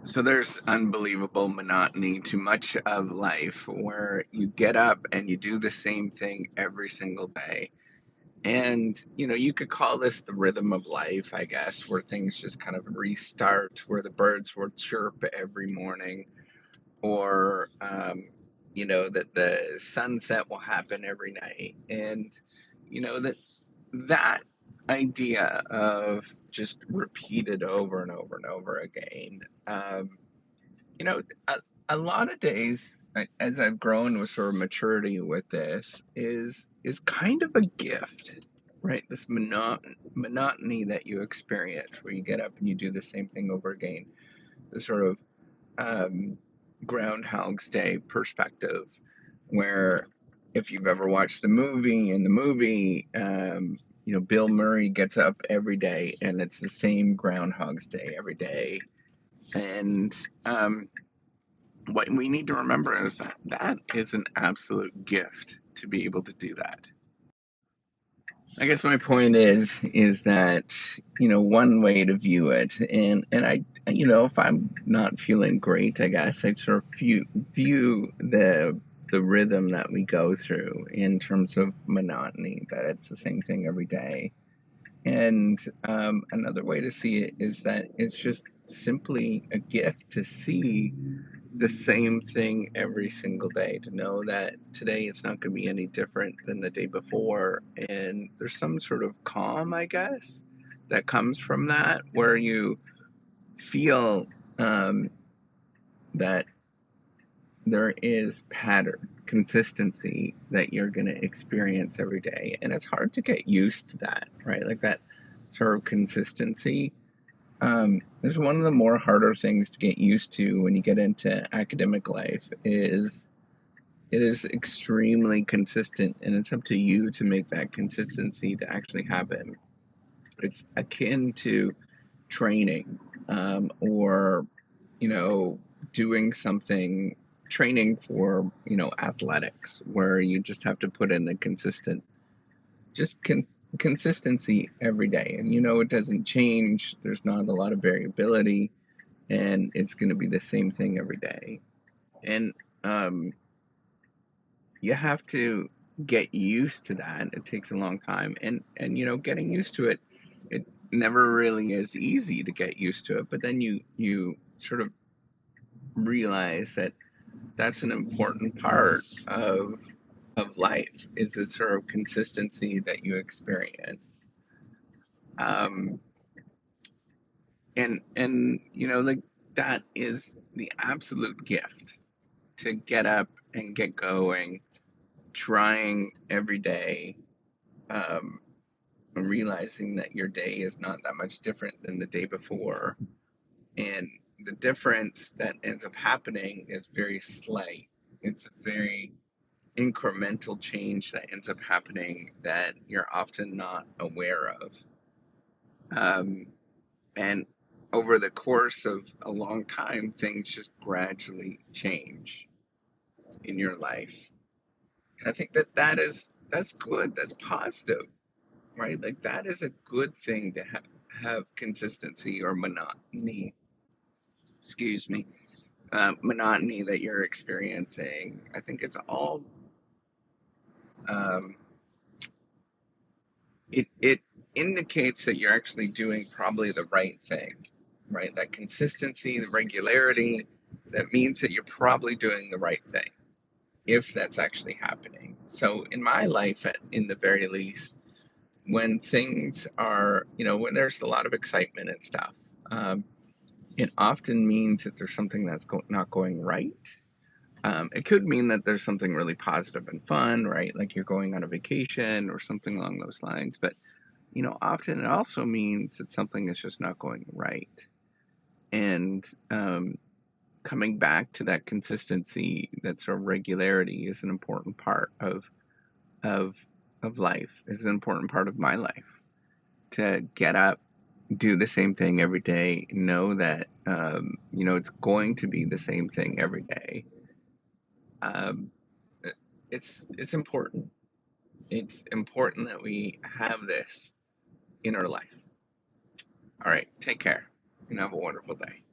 So there's unbelievable monotony to much of life where you get up and you do the same thing every single day. And, you could call this the rhythm of life, I guess, where things just kind of restart, where the birds will chirp every morning, or, that the sunset will happen every night. And, that idea of just repeated over and over and over again. You know, a, a lot of days, as I've grown with sort of maturity with this, is kind of a gift, right? This monotony that you experience, where you get up and you do the same thing over again. The sort of um, Groundhog's Day perspective, where if you've ever watched in the movie, Bill Murray gets up every day, and it's the same Groundhog's Day every day, and what we need to remember is that that is an absolute gift to be able to do that. I guess my point is that one way to view it, and if I'm not feeling great, I guess I'd sort of view the rhythm that we go through in terms of monotony, that it's the same thing every day. And another way to see it is that it's just simply a gift to see the same thing every single day, to know that today it's not going to be any different than the day before. And there's some sort of calm, I guess, that comes from that, where you feel that there is pattern, consistency that you're going to experience every day. And it's hard to get used to that, right? Like that sort of consistency is one of the more harder things to get used to when you get into academic life. Is it is extremely consistent, and it's up to you to make that consistency to actually happen. It's akin to training, or you know doing something, training for athletics, where you just have to put in the just consistency every day, and it doesn't change. There's not a lot of variability, and it's going to be the same thing every day. And um, you have to get used to that. It takes a long time, and getting used to it, it never really is easy to get used to it. But then you sort of realize that that's an important part of life, is the sort of consistency that you experience. Um, and like, that is the absolute gift, to get up and get going, trying every day, um, and realizing that your day is not that much different than the day before, and the difference that ends up happening is very slight. It's a very incremental change that ends up happening that you're often not aware of. um, and over the course of a long time, things just gradually change in your life. And I think that's good. That's positive, right? Like, that is a good thing to have consistency or monotony. Excuse me, monotony that you're experiencing. I think it's all um, it indicates that you're actually doing probably the right thing, right? That consistency, the regularity, that means that you're probably doing the right thing, if that's actually happening. So in my life, in the very least, when things are, when there's a lot of excitement and stuff, um, it often means that there's something that's not going right. It could mean that there's something really positive and fun, right? Like you're going on a vacation or something along those lines. But often it also means that something is just not going right. And coming back to that consistency, that sort of regularity, is an important part of of life. Is an important part of my life. To get up, do the same thing every day, know that it's going to be the same thing every day. Um, it's important. It's important that we have this in our life. All right, take care and have a wonderful day.